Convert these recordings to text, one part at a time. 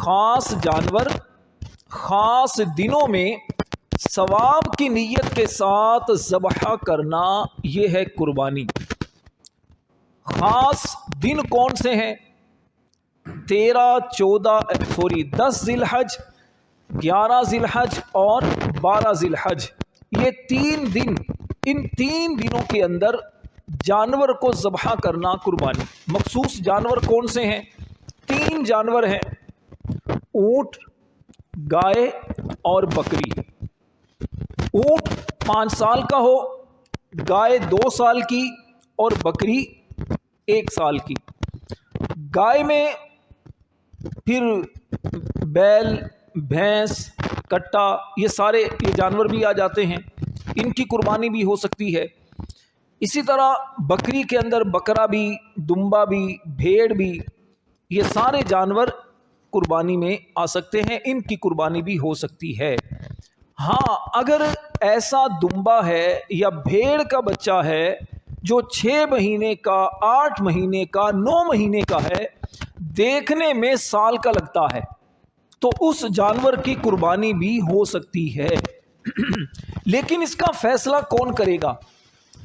خاص جانور خاص دنوں میں ثواب کی نیت کے ساتھ ذبح کرنا، یہ ہے قربانی۔ خاص دن کون سے ہیں؟ 10 ذی الحج، 11 ذی الحج اور 12 ذی الحج، یہ 3 دن، ان 3 دنوں کے اندر جانور کو ذبح کرنا قربانی۔ مخصوص جانور کون سے ہیں؟ 3 جانور ہیں، اونٹ، گائے اور بکری۔ اونٹ 5 سال کا ہو، گائے 2 سال کی اور بکری 1 سال کی۔ گائے میں پھر بیل، بھینس، کٹا، یہ جانور بھی آ جاتے ہیں، ان کی قربانی بھی ہو سکتی ہے۔ اسی طرح بکری کے اندر بکرا بھی، دمبا بھی، بھیڑ بھی، یہ سارے جانور قربانی میں آ سکتے ہیں، ان کی قربانی بھی ہو سکتی ہے۔ ہاں، اگر ایسا دمبا ہے یا بھیڑ کا بچہ ہے جو 6 مہینے کا، 8 مہینے کا، 9 مہینے کا ہے، دیکھنے میں سال کا لگتا ہے، تو اس جانور کی قربانی بھی ہو سکتی ہے۔ لیکن اس کا فیصلہ کون کرے گا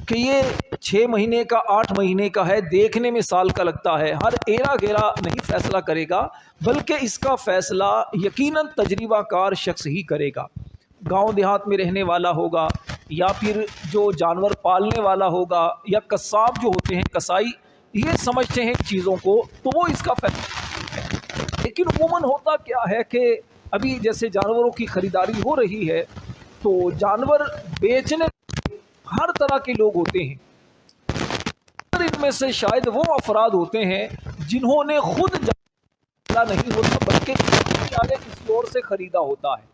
کہ یہ 6 مہینے کا، 8 مہینے کا ہے، دیکھنے میں سال کا لگتا ہے؟ ہر ایرا گیرا نہیں فیصلہ کرے گا، بلکہ اس کا فیصلہ یقیناً تجربہ کار شخص ہی کرے گا۔ گاؤں دیہات میں رہنے والا ہوگا، یا پھر جو جانور پالنے والا ہوگا، یا قصاب جو ہوتے ہیں، کسائی، یہ سمجھتے ہیں چیزوں کو، تو وہ اس کا فیصلہ ہے۔ لیکن عموماً ہوتا کیا ہے کہ ابھی جیسے جانوروں کی خریداری ہو رہی ہے، تو جانور بیچنے ہر طرح کے لوگ ہوتے ہیں۔ ان میں سے شاید وہ افراد ہوتے ہیں جنہوں نے خود جانور نہیں ہوتا، بلکہ کسی اور سے خریدا ہوتا ہے۔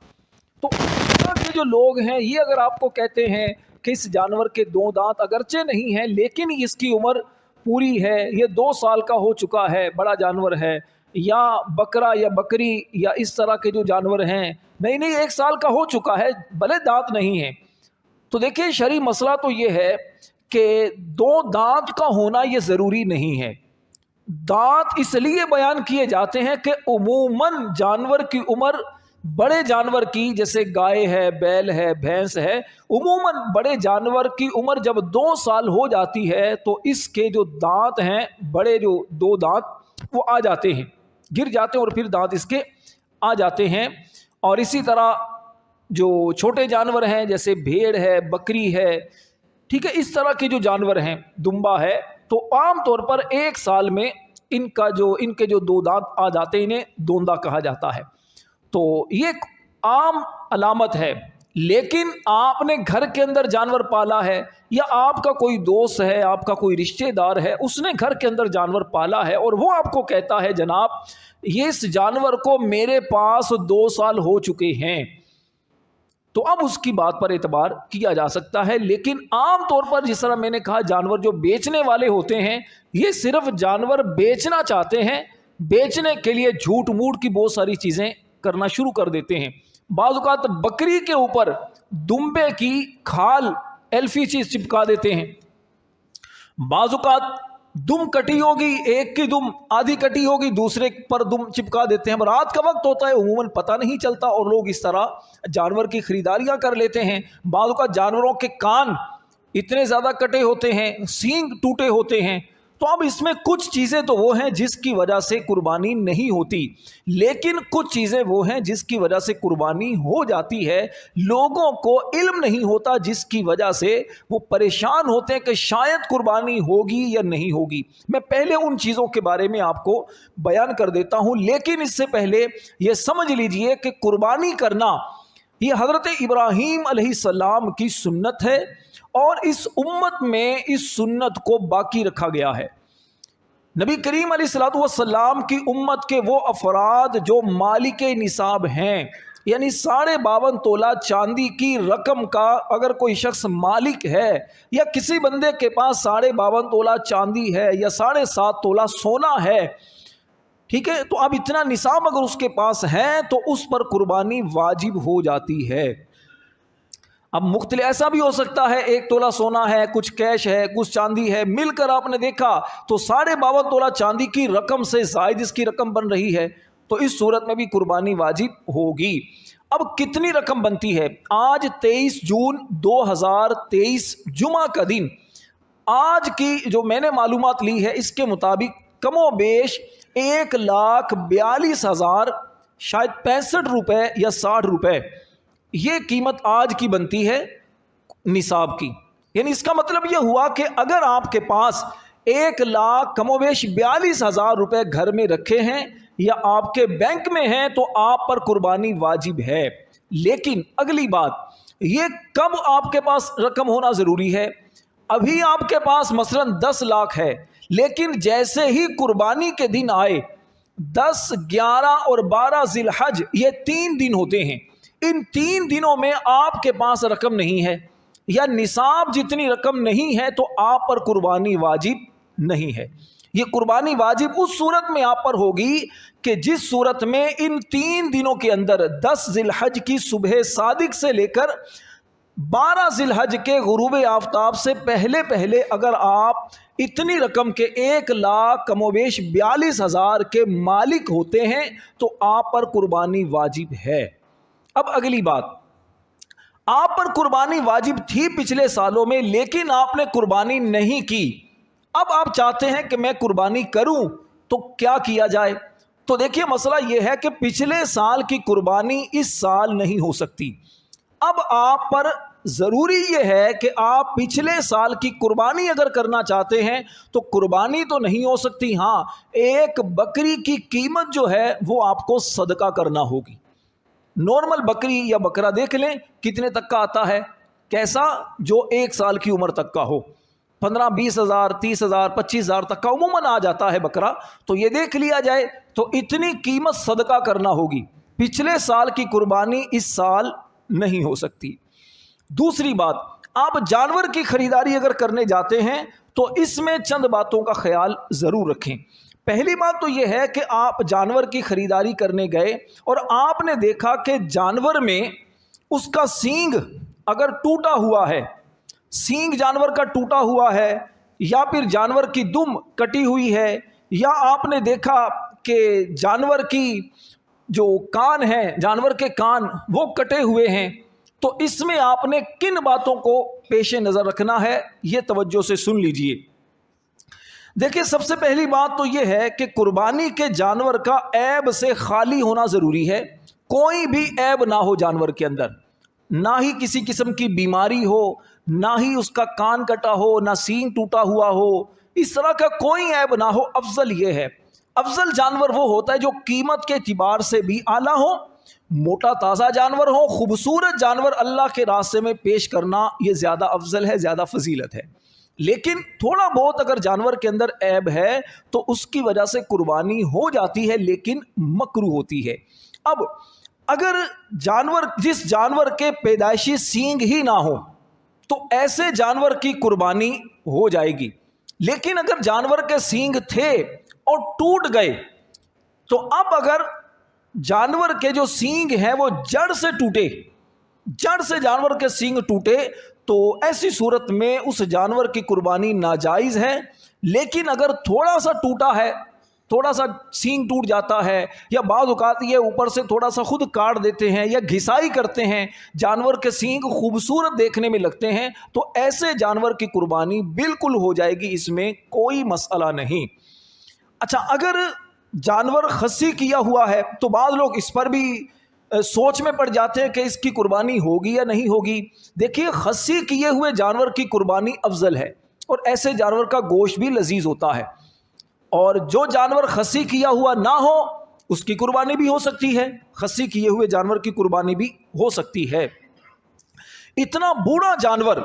تو اس طرح کے جو لوگ ہیں، یہ اگر آپ کو کہتے ہیں کہ اس جانور کے 2 دانت اگرچہ نہیں ہیں، لیکن اس کی عمر پوری ہے، یہ 2 سال کا ہو چکا ہے، بڑا جانور ہے، یا بکرا یا بکری یا اس طرح کے جو جانور ہیں، نہیں 1 سال کا ہو چکا ہے، بھلے دانت نہیں ہیں، تو دیکھیں شرعی مسئلہ تو یہ ہے کہ 2 دانت کا ہونا یہ ضروری نہیں ہے۔ دانت اس لیے بیان کیے جاتے ہیں کہ عموماً جانور کی عمر، بڑے جانور کی، جیسے گائے ہے، بیل ہے، بھینس ہے، عموماً بڑے جانور کی عمر جب 2 سال ہو جاتی ہے تو اس کے جو دانت ہیں، بڑے جو 2 دانت، وہ آ جاتے ہیں، گر جاتے ہیں، اور پھر دانت اس کے آ جاتے ہیں۔ اور اسی طرح جو چھوٹے جانور ہیں، جیسے بھیڑ ہے، بکری ہے، ٹھیک ہے، اس طرح کے جو جانور ہیں، دمبا ہے، تو عام طور پر 1 سال میں ان کے جو 2 دانت آ جاتے ہیں، انہیں دوندا کہا جاتا ہے۔ تو یہ ایک عام علامت ہے۔ لیکن آپ نے گھر کے اندر جانور پالا ہے، یا آپ کا کوئی دوست ہے، آپ کا کوئی رشتہ دار ہے، اس نے گھر کے اندر جانور پالا ہے، اور وہ آپ کو کہتا ہے جناب یہ اس جانور کو میرے پاس 2 سال ہو چکے ہیں، تو اب اس کی بات پر اعتبار کیا جا سکتا ہے۔ لیکن عام طور پر جس طرح میں نے کہا، جانور جو بیچنے والے ہوتے ہیں، یہ صرف جانور بیچنا چاہتے ہیں، بیچنے کے لیے جھوٹ موٹ کی بہت ساری چیزیں کرنا شروع کر دیتے ہیں۔ بعض اوقات بکری کے اوپر دمبے کی کھال ایلفی چیز چپکا دیتے ہیں، بعض اوقات دم کٹی ہوگی، ایک کی دم آدھی کٹی ہوگی، دوسرے پر دم چپکا دیتے ہیں۔ رات کا وقت ہوتا ہے، عموماً پتہ نہیں چلتا، اور لوگ اس طرح جانور کی خریداریاں کر لیتے ہیں۔ بعض اوقات جانوروں کے کان اتنے زیادہ کٹے ہوتے ہیں، سینگ ٹوٹے ہوتے ہیں، تو اب اس میں کچھ چیزیں تو وہ ہیں جس کی وجہ سے قربانی نہیں ہوتی، لیکن کچھ چیزیں وہ ہیں جس کی وجہ سے قربانی ہو جاتی ہے۔ لوگوں کو علم نہیں ہوتا، جس کی وجہ سے وہ پریشان ہوتے ہیں کہ شاید قربانی ہوگی یا نہیں ہوگی۔ میں پہلے ان چیزوں کے بارے میں آپ کو بیان کر دیتا ہوں، لیکن اس سے پہلے یہ سمجھ لیجئے کہ قربانی کرنا یہ حضرت ابراہیم علیہ السلام کی سنت ہے، اور اس امت میں اس سنت کو باقی رکھا گیا ہے۔ نبی کریم علیہ السلام کی امت کے وہ افراد جو مالک نصاب ہیں، یعنی 52.5 تولہ چاندی کی رقم کا اگر کوئی شخص مالک ہے، یا کسی بندے کے پاس 52.5 تولہ چاندی ہے، یا 7.5 تولہ سونا ہے، ٹھیک ہے، تو اب اتنا نصاب اگر اس کے پاس ہے تو اس پر قربانی واجب ہو جاتی ہے۔ اب مختلف ایسا بھی ہو سکتا ہے 1 تولہ سونا ہے، کچھ کیش ہے، کچھ چاندی ہے، مل کر آپ نے دیکھا تو 52.5 تولہ چاندی کی رقم سے زائد اس کی رقم بن رہی ہے، تو اس صورت میں بھی قربانی واجب ہوگی۔ اب کتنی رقم بنتی ہے؟ آج 23 جون 2023 جمعہ کا دن، آج کی جو میں نے معلومات لی ہے اس کے مطابق کم و بیش 1,42,000 شاید 65 روپے یا 60 روپے یہ قیمت آج کی بنتی ہے نصاب کی۔ یعنی اس کا مطلب یہ ہوا کہ اگر آپ کے پاس 1,00,000 کم و بیش 42,000 روپے گھر میں رکھے ہیں یا آپ کے بینک میں ہیں تو آپ پر قربانی واجب ہے۔ لیکن اگلی بات یہ کب آپ کے پاس رقم ہونا ضروری ہے؟ ابھی آپ کے پاس مثلا 10 لاکھ ہے، لیکن جیسے ہی قربانی کے دن آئے 10، 11 اور 12 ذی الحج یہ 3 دن ہوتے ہیں، ان 3 دنوں میں آپ کے پاس رقم نہیں ہے یا نصاب جتنی رقم نہیں ہے تو آپ پر قربانی واجب نہیں ہے۔ یہ قربانی واجب اس صورت میں آپ پر ہوگی کہ جس صورت میں ان 3 دنوں کے اندر 10 ذی الحج کی صبح صادق سے لے کر 12 ذی الحج کے غروب آفتاب سے پہلے اگر آپ اتنی رقم کے 1,00,000 کم و بیش 42,000 کے مالک ہوتے ہیں تو آپ پر قربانی واجب ہے۔ اب اگلی بات، آپ پر قربانی واجب تھی پچھلے سالوں میں لیکن آپ نے قربانی نہیں کی، اب آپ چاہتے ہیں کہ میں قربانی کروں تو کیا کیا جائے؟ تو دیکھیے مسئلہ یہ ہے کہ پچھلے سال کی قربانی اس سال نہیں ہو سکتی۔ اب آپ پر ضروری یہ ہے کہ آپ پچھلے سال کی قربانی اگر کرنا چاہتے ہیں تو قربانی تو نہیں ہو سکتی، ہاں ایک بکری کی قیمت جو ہے وہ آپ کو صدقہ کرنا ہوگی۔ نارمل بکری یا بکرا دیکھ لیں کتنے تک کا آتا ہے، کیسا؟ جو 1 سال کی عمر تک کا ہو، 15، 20,000، 30,000، 25,000 تک کا عموماً آ جاتا ہے بکرا، تو یہ دیکھ لیا جائے تو اتنی قیمت صدقہ کرنا ہوگی۔ پچھلے سال کی قربانی اس سال نہیں ہو سکتی۔ دوسری بات، آپ جانور کی خریداری اگر کرنے جاتے ہیں تو اس میں چند باتوں کا خیال ضرور رکھیں۔ پہلی بات تو یہ ہے کہ آپ جانور کی خریداری کرنے گئے اور آپ نے دیکھا کہ جانور میں اس کا سینگ اگر ٹوٹا ہوا ہے، سینگ جانور کا ٹوٹا ہوا ہے، یا پھر جانور کی دم کٹی ہوئی ہے، یا آپ نے دیکھا کہ جانور کی جو کان ہیں، جانور کے کان وہ کٹے ہوئے ہیں، تو اس میں آپ نے کن باتوں کو پیش نظر رکھنا ہے یہ توجہ سے سن لیجئے۔ دیکھیں سب سے پہلی بات تو یہ ہے کہ قربانی کے جانور کا عیب سے خالی ہونا ضروری ہے، کوئی بھی عیب نہ ہو جانور کے اندر، نہ ہی کسی قسم کی بیماری ہو، نہ ہی اس کا کان کٹا ہو، نہ سینگ ٹوٹا ہوا ہو، اس طرح کا کوئی عیب نہ ہو۔ افضل یہ ہے، افضل جانور وہ ہوتا ہے جو قیمت کے اعتبار سے بھی اعلیٰ ہو، موٹا تازہ جانور ہو، خوبصورت جانور اللہ کے راستے میں پیش کرنا یہ زیادہ افضل ہے، زیادہ فضیلت ہے۔ لیکن تھوڑا بہت اگر جانور کے اندر عیب ہے تو اس کی وجہ سے قربانی ہو جاتی ہے لیکن مکروہ ہوتی ہے۔ اب اگر جس جانور کے پیدائشی سینگ ہی نہ ہو تو ایسے جانور کی قربانی ہو جائے گی، لیکن اگر جانور کے سینگ تھے اور ٹوٹ گئے تو اب اگر جانور کے جو سینگ ہیں وہ جڑ سے ٹوٹے، جڑ سے جانور کے سینگ ٹوٹے تو ایسی صورت میں اس جانور کی قربانی ناجائز ہے۔ لیکن اگر تھوڑا سا ٹوٹا ہے، تھوڑا سا سینگ ٹوٹ جاتا ہے، یا بعض اوقات یہ اوپر سے تھوڑا سا خود کاٹ دیتے ہیں یا گھسائی کرتے ہیں، جانور کے سینگ خوبصورت دیکھنے میں لگتے ہیں، تو ایسے جانور کی قربانی بالکل ہو جائے گی، اس میں کوئی مسئلہ نہیں۔ اچھا، اگر جانور خصی کیا ہوا ہے تو بعض لوگ اس پر بھی سوچ میں پڑ جاتے ہیں کہ اس کی قربانی ہوگی یا نہیں ہوگی۔ دیکھیے خصی کیے ہوئے جانور کی قربانی افضل ہے اور ایسے جانور کا گوشت بھی لذیذ ہوتا ہے، اور جو جانور خصی کیا ہوا نہ ہو اس کی قربانی بھی ہو سکتی ہے، خصی کیے ہوئے جانور کی قربانی بھی ہو سکتی ہے۔ اتنا بوڑھا جانور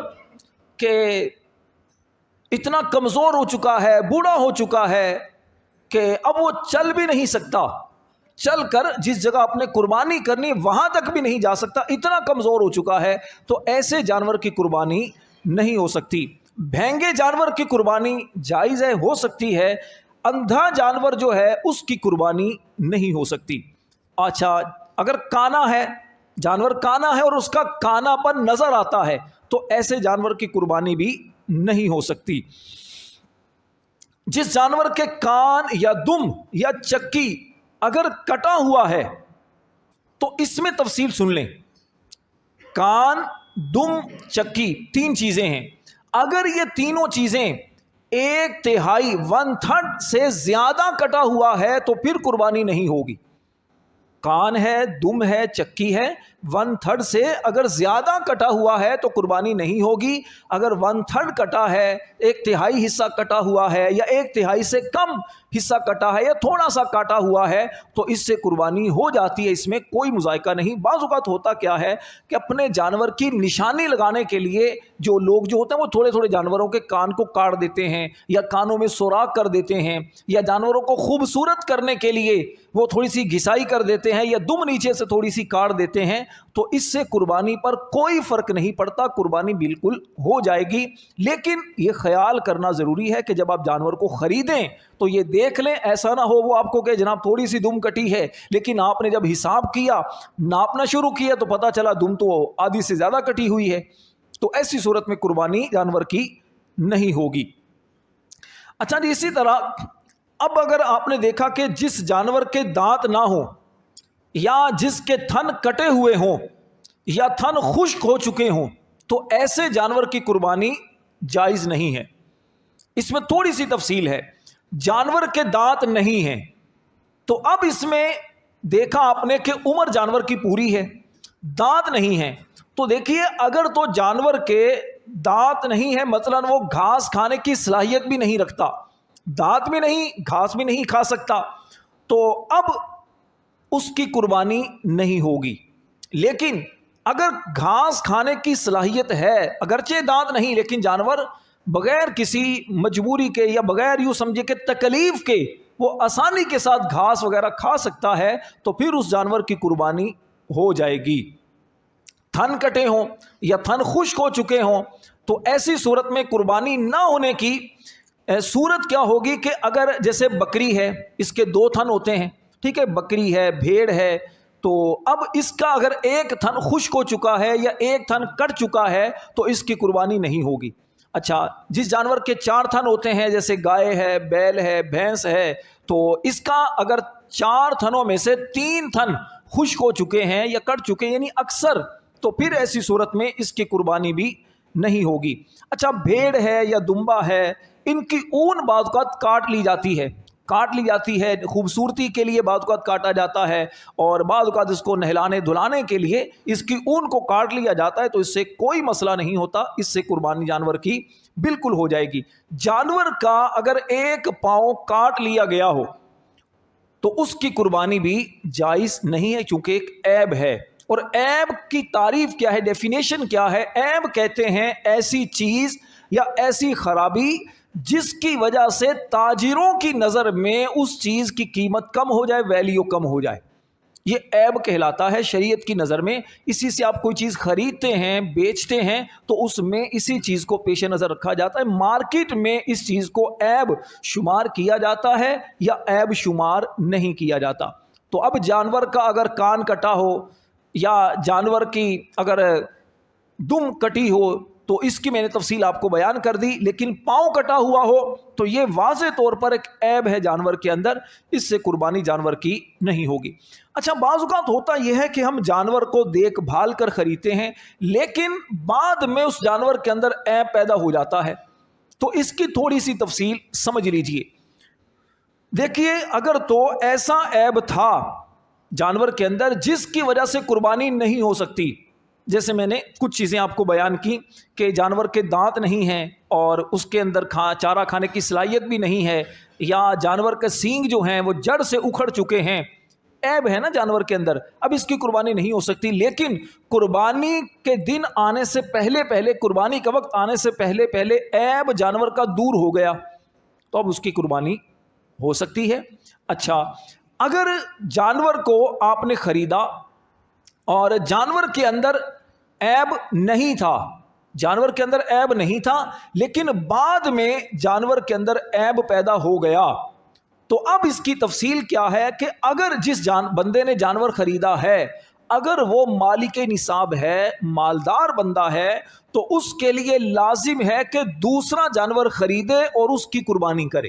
کہ اتنا کمزور ہو چکا ہے، بوڑھا ہو چکا ہے کہ اب وہ چل بھی نہیں سکتا، چل کر جس جگہ اپنے قربانی کرنی وہاں تک بھی نہیں جا سکتا، اتنا کمزور ہو چکا ہے، تو ایسے جانور کی قربانی نہیں ہو سکتی۔ بھینگے جانور کی قربانی جائز ہے، ہو سکتی ہے، اندھا جانور جو ہے اس کی قربانی نہیں ہو سکتی۔ اچھا، اگر کانا ہے، جانور کانا ہے اور اس کا کانا پن نظر آتا ہے تو ایسے جانور کی قربانی بھی نہیں ہو سکتی۔ جس جانور کے کان یا دم یا چکی اگر کٹا ہوا ہے تو اس میں تفصیل سن لیں. کان، دم، چکی، تین چیزیں ہیں. اگر یہ تینوں چیزیں 1/3 1/3 سے زیادہ کٹا ہوا ہے تو پھر قربانی نہیں ہوگی. کان ہے، دم ہے، چکی ہے، 1/3 سے اگر زیادہ کٹا ہوا ہے تو قربانی نہیں ہوگی. اگر 1/3 کٹا ہے، 1/3 حصہ کٹا ہوا ہے، یا 1/3 سے کم حصہ کٹا ہے، یا تھوڑا سا کاٹا ہوا ہے تو اس سے قربانی ہو جاتی ہے. اس میں کوئی مذائقہ نہیں. بعض اوقات ہوتا کیا ہے کہ اپنے جانور کی نشانی لگانے کے لیے جو لوگ جو ہوتے ہیں وہ تھوڑے تھوڑے جانوروں کے کان کو کاٹ دیتے ہیں، یا کانوں میں سوراخ کر دیتے ہیں، یا جانوروں کو خوبصورت کرنے کے لیے وہ تھوڑی سی گھسائی کر دیتے ہیں، یا دم نیچے سے تھوڑی سی کاٹ دیتے ہیں. تو اس سے قربانی پر کوئی فرق نہیں پڑتا، قربانی بالکل ہو جائے گی. لیکن یہ خیال کرنا ضروری ہے کہ جب آپ جانور کو خریدیں تو یہ دیکھ لیں، ایسا نہ ہو وہ آپ کو کہ جناب تھوڑی سی دم کٹی ہے، لیکن آپ نے جب حساب کیا، ناپنا شروع کیا تو پتا چلا دم تو آدھی سے زیادہ کٹی ہوئی ہے. تو ایسی صورت میں قربانی جانور کی نہیں ہوگی. اچھا جی، اسی طرح اب اگر آپ نے دیکھا کہ جس جانور کے دانت نہ ہوں، یا جس کے تھن کٹے ہوئے ہوں، یا تھن خشک ہو چکے ہوں، تو ایسے جانور کی قربانی جائز نہیں ہے. اس میں تھوڑی سی تفصیل ہے. جانور کے دانت نہیں ہیں تو اب اس میں دیکھا آپ نے کہ عمر جانور کی پوری ہے، دانت نہیں ہیں، تو دیکھیے اگر تو جانور کے دانت نہیں ہے، مثلا وہ گھاس کھانے کی صلاحیت بھی نہیں رکھتا، دانت بھی نہیں، گھاس بھی نہیں کھا سکتا، تو اب اس کی قربانی نہیں ہوگی. لیکن اگر گھاس کھانے کی صلاحیت ہے، اگرچہ دانت نہیں، لیکن جانور بغیر کسی مجبوری کے یا بغیر یوں سمجھے کہ تکلیف کے وہ آسانی کے ساتھ گھاس وغیرہ کھا سکتا ہے، تو پھر اس جانور کی قربانی ہو جائے گی. تھن کٹے ہوں یا تھن خشک ہو چکے ہوں تو ایسی صورت میں قربانی نہ ہونے کی صورت کیا ہوگی کہ اگر جیسے بکری ہے، اس کے 2 تھن ہوتے ہیں، ٹھیک ہے، بکری ہے، بھیڑ ہے، تو اب اس کا اگر ایک تھن خشک ہو چکا ہے یا ایک تھن کٹ چکا ہے تو اس کی قربانی نہیں ہوگی. اچھا، جس جانور کے 4 تھن ہوتے ہیں، جیسے گائے ہے، بیل ہے، بھینس ہے، تو اس کا اگر 4 تھنوں میں سے 3 تھن خشک ہو چکے ہیں یا کٹ چکے ہیں، یعنی اکثر، تو پھر ایسی صورت میں اس کی قربانی بھی نہیں ہوگی. اچھا، بھیڑ ہے یا دمبا ہے، ان کی اون بعض اوقات کاٹ لی جاتی ہے، خوبصورتی کے لیے بعض اوقات کاٹا جاتا ہے، اور بعض اوقات اس کو نہلانے دھلانے کے لیے اس کی اون کو کاٹ لیا جاتا ہے، تو اس سے کوئی مسئلہ نہیں ہوتا، اس سے قربانی جانور کی بالکل ہو جائے گی. جانور کا اگر ایک پاؤں کاٹ لیا گیا ہو تو اس کی قربانی بھی جائز نہیں ہے، کیونکہ ایک عیب ہے. اور عیب کی تعریف کیا ہے، ڈیفینیشن کیا ہے؟ عیب کہتے ہیں ایسی چیز یا ایسی خرابی جس کی وجہ سے تاجروں کی نظر میں اس چیز کی قیمت کم ہو جائے، ویلیو کم ہو جائے، یہ عیب کہلاتا ہے شریعت کی نظر میں. اسی سے آپ کوئی چیز خریدتے ہیں، بیچتے ہیں، تو اس میں اسی چیز کو پیش نظر رکھا جاتا ہے. مارکیٹ میں اس چیز کو عیب شمار کیا جاتا ہے یا عیب شمار نہیں کیا جاتا. تو اب جانور کا اگر کان کٹا ہو یا جانور کی اگر دم کٹی ہو تو اس کی میں نے تفصیل آپ کو بیان کر دی، لیکن پاؤں کٹا ہوا ہو تو یہ واضح طور پر ایک عیب ہے جانور کے اندر، اس سے قربانی جانور کی نہیں ہوگی. اچھا، بعض اوقات ہوتا یہ ہے کہ ہم جانور کو دیکھ بھال کر خریدتے ہیں، لیکن بعد میں اس جانور کے اندر عیب پیدا ہو جاتا ہے، تو اس کی تھوڑی سی تفصیل سمجھ لیجئے. دیکھیے، اگر تو ایسا عیب تھا جانور کے اندر جس کی وجہ سے قربانی نہیں ہو سکتی، جیسے میں نے کچھ چیزیں آپ کو بیان کی کہ جانور کے دانت نہیں ہیں اور اس کے اندر چارہ کھانے کی صلاحیت بھی نہیں ہے، یا جانور کے سینگ جو ہیں وہ جڑ سے اکھڑ چکے ہیں، عیب ہے نا جانور کے اندر، اب اس کی قربانی نہیں ہو سکتی. لیکن قربانی کے دن آنے سے پہلے قربانی کا وقت آنے سے پہلے عیب جانور کا دور ہو گیا تو اب اس کی قربانی ہو سکتی ہے. اچھا، اگر جانور کو آپ نے خریدا اور جانور کے اندر عیب نہیں تھا، لیکن بعد میں جانور کے اندر عیب پیدا ہو گیا، تو اب اس کی تفصیل کیا ہے کہ اگر جس بندے نے جانور خریدا ہے اگر وہ مالک نصاب ہے، مالدار بندہ ہے، تو اس کے لیے لازم ہے کہ دوسرا جانور خریدے اور اس کی قربانی کرے.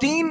3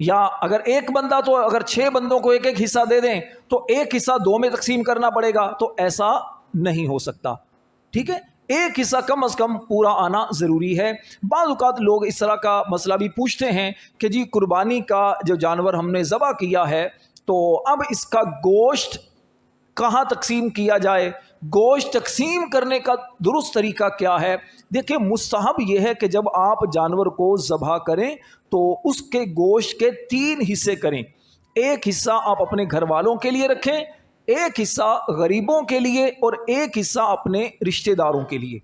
یا اگر ایک بندہ تو اگر 6 بندوں کو ایک ایک حصہ دے دیں تو ایک حصہ 2 میں تقسیم کرنا پڑے گا، تو ایسا نہیں ہو سکتا. ٹھیک ہے، ایک حصہ کم از کم پورا آنا ضروری ہے. بعض اوقات لوگ اس طرح کا مسئلہ بھی پوچھتے ہیں کہ جی قربانی کا جو جانور ہم نے ذبح کیا ہے تو اب اس کا گوشت کہاں تقسیم کیا جائے، گوشت تقسیم کرنے کا درست طریقہ کیا ہے؟ دیکھیں، مستحب یہ ہے کہ جب آپ جانور کو ذبح کریں تو اس کے گوشت کے 3 حصے کریں. ایک حصہ آپ اپنے گھر والوں کے لیے رکھیں، ایک حصہ غریبوں کے لیے اور ایک حصہ اپنے رشتہ داروں کے لیے.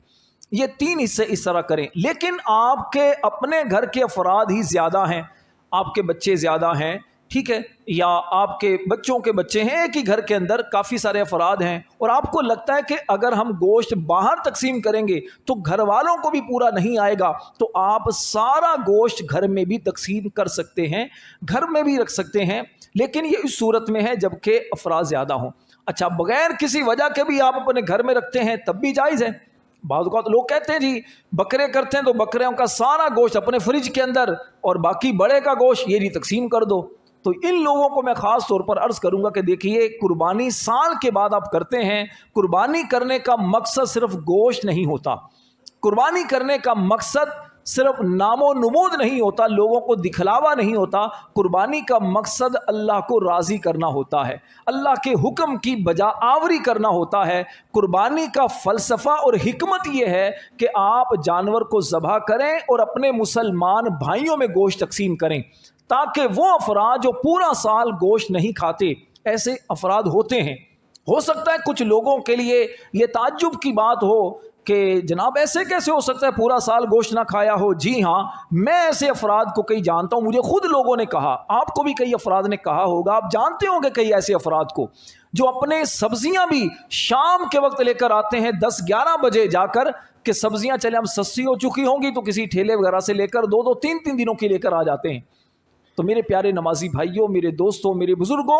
یہ 3 حصے اس طرح کریں. لیکن آپ کے اپنے گھر کے افراد ہی زیادہ ہیں، آپ کے بچے زیادہ ہیں، ٹھیک ہے، یا آپ کے بچوں کے بچے ہیں، ایک ہی گھر کے اندر کافی سارے افراد ہیں، اور آپ کو لگتا ہے کہ اگر ہم گوشت باہر تقسیم کریں گے تو گھر والوں کو بھی پورا نہیں آئے گا، تو آپ سارا گوشت گھر میں بھی تقسیم کر سکتے ہیں، گھر میں بھی رکھ سکتے ہیں. لیکن یہ اس صورت میں ہے جب کہ افراد زیادہ ہوں. اچھا، بغیر کسی وجہ کے بھی آپ اپنے گھر میں رکھتے ہیں تب بھی جائز ہے. بعض اوقات لوگ کہتے ہیں جی بکرے کرتے ہیں تو بکریوں کا سارا گوشت اپنے فریج کے اندر اور باقی بڑے کا گوشت یہ بھی تقسیم کر دو. تو ان لوگوں کو میں خاص طور پر عرض کروں گا کہ دیکھیے، قربانی سال کے بعد آپ کرتے ہیں. قربانی کرنے کا مقصد صرف گوشت نہیں ہوتا، قربانی کرنے کا مقصد صرف نام و نمود نہیں ہوتا، لوگوں کو دکھلاوا نہیں ہوتا. قربانی کا مقصد اللہ کو راضی کرنا ہوتا ہے، اللہ کے حکم کی بجا آوری کرنا ہوتا ہے. قربانی کا فلسفہ اور حکمت یہ ہے کہ آپ جانور کو ذبح کریں اور اپنے مسلمان بھائیوں میں گوشت تقسیم کریں، تاکہ وہ افراد جو پورا سال گوشت نہیں کھاتے، ایسے افراد ہوتے ہیں. ہو سکتا ہے کچھ لوگوں کے لیے یہ تعجب کی بات ہو کہ جناب ایسے کیسے ہو سکتا ہے پورا سال گوشت نہ کھایا ہو. جی ہاں، میں ایسے افراد کو کئی جانتا ہوں، مجھے خود لوگوں نے کہا، آپ کو بھی کئی افراد نے کہا ہوگا، آپ جانتے ہوں گے کئی ایسے افراد کو جو اپنے سبزیاں بھی شام کے وقت لے کر آتے ہیں 10-11 بجے جا کر کہ سبزیاں چلے اب سستی ہو چکی ہوں گی، تو کسی ٹھیلے وغیرہ سے لے کر 2-2 3-3 دنوں کی لے کر آ جاتے ہیں. تو میرے پیارے نمازی بھائیوں، میرے دوستوں، میرے بزرگوں،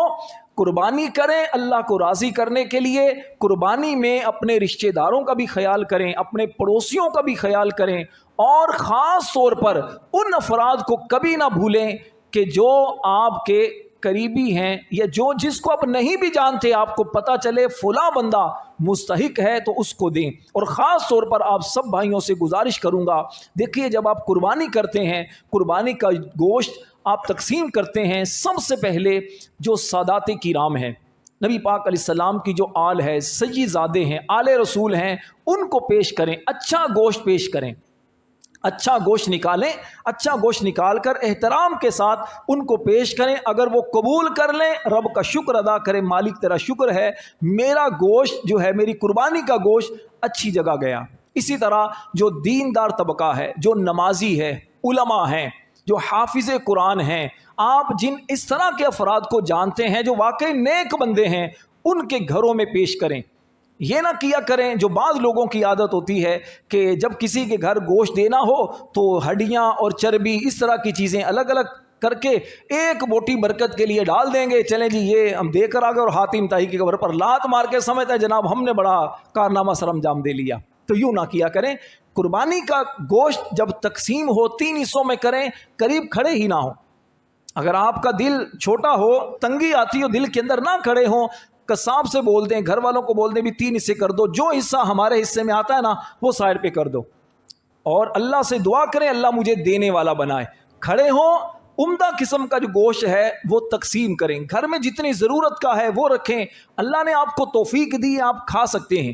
قربانی کریں اللہ کو راضی کرنے کے لیے. قربانی میں اپنے رشتہ داروں کا بھی خیال کریں، اپنے پڑوسیوں کا بھی خیال کریں، اور خاص طور پر ان افراد کو کبھی نہ بھولیں کہ جو آپ کے قریبی ہیں یا جس کو آپ نہیں بھی جانتے، آپ کو پتہ چلے فلاں بندہ مستحق ہے تو اس کو دیں. اور خاص طور پر آپ سب بھائیوں سے گزارش کروں گا، دیکھیے جب آپ قربانی کرتے ہیں، قربانی کا گوشت آپ تقسیم کرتے ہیں، سب سے پہلے جو سادات کرام ہیں، نبی پاک علیہ السلام کی جو آل ہے، سید زادے ہیں، آل رسول ہیں، ان کو پیش کریں، اچھا گوشت پیش کریں، اچھا گوشت نکالیں، اچھا گوشت نکال کر احترام کے ساتھ ان کو پیش کریں. اگر وہ قبول کر لیں، رب کا شکر ادا کریں، مالک تیرا شکر ہے میرا گوشت جو ہے، میری قربانی کا گوشت اچھی جگہ گیا. اسی طرح جو دیندار طبقہ ہے، جو نمازی ہے، علماء ہیں، جو حافظ قرآن ہیں، آپ جن اس طرح کے افراد کو جانتے ہیں جو واقعی نیک بندے ہیں، ان کے گھروں میں پیش کریں. یہ نہ کیا کریں جو بعض لوگوں کی عادت ہوتی ہے کہ جب کسی کے گھر گوشت دینا ہو تو ہڈیاں اور چربی اس طرح کی چیزیں الگ الگ کر کے ایک موٹی برکت کے لیے ڈال دیں گے، چلیں جی یہ ہم دے کر آ گئے، اور حاتم طائی کی قبر پر لات مار کے سمجھتا ہے جناب ہم نے بڑا کارنامہ سر انجام دے لیا. تو یوں نہ کیا کریں. قربانی کا گوشت جب تقسیم ہو 3 حصوں میں کریں، قریب کھڑے ہی نہ ہوں. اگر آپ کا دل چھوٹا ہو، تنگی آتی ہو، دل کے اندر نہ کھڑے ہوں، قصاب سے بول دیں، گھر والوں کو بول دیں بھی 3 حصے کر دو، جو حصہ ہمارے حصے میں آتا ہے نا وہ سائڈ پہ کر دو، اور اللہ سے دعا کریں اللہ مجھے دینے والا بنائے. کھڑے ہوں، عمدہ قسم کا جو گوشت ہے وہ تقسیم کریں، گھر میں جتنی ضرورت کا ہے وہ رکھیں. اللہ نے آپ کو توفیق دی، آپ کھا سکتے ہیں،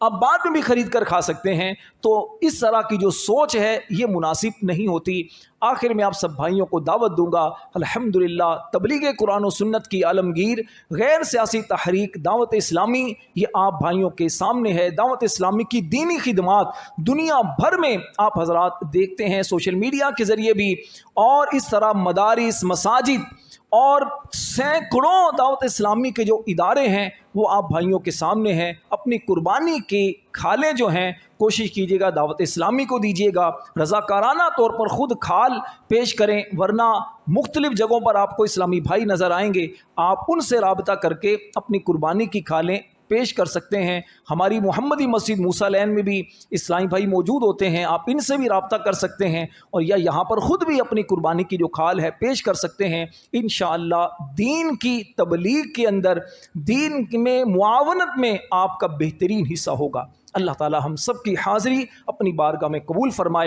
آپ بعد میں بھی خرید کر کھا سکتے ہیں. تو اس طرح کی جو سوچ ہے یہ مناسب نہیں ہوتی. آخر میں آپ سب بھائیوں کو دعوت دوں گا، الحمدللہ تبلیغ قرآن و سنت کی عالمگیر غیر سیاسی تحریک دعوت اسلامی یہ آپ بھائیوں کے سامنے ہے. دعوت اسلامی کی دینی خدمات دنیا بھر میں آپ حضرات دیکھتے ہیں، سوشل میڈیا کے ذریعے بھی، اور اس طرح مدارس، مساجد اور سینکڑوں دعوت اسلامی کے جو ادارے ہیں وہ آپ بھائیوں کے سامنے ہیں. اپنی قربانی کی کھالیں جو ہیں کوشش کیجیے گا دعوت اسلامی کو دیجیے گا، رضاکارانہ طور پر خود کھال پیش کریں، ورنہ مختلف جگہوں پر آپ کو اسلامی بھائی نظر آئیں گے، آپ ان سے رابطہ کر کے اپنی قربانی کی کھالیں پیش کر سکتے ہیں. ہماری محمدی مسجد موسیٰ لین میں بھی اسلامی بھائی موجود ہوتے ہیں, آپ ان سے بھی رابطہ کر سکتے ہیں, اور یا یہاں پر خود بھی اپنی قربانی کی جو کھال ہے پیش کر سکتے ہیں. انشاءاللہ دین کی تبلیغ کے اندر, دین میں معاونت میں آپ کا بہترین حصہ ہوگا. اللہ تعالی ہم سب کی حاضری اپنی بارگاہ میں قبول فرمائے.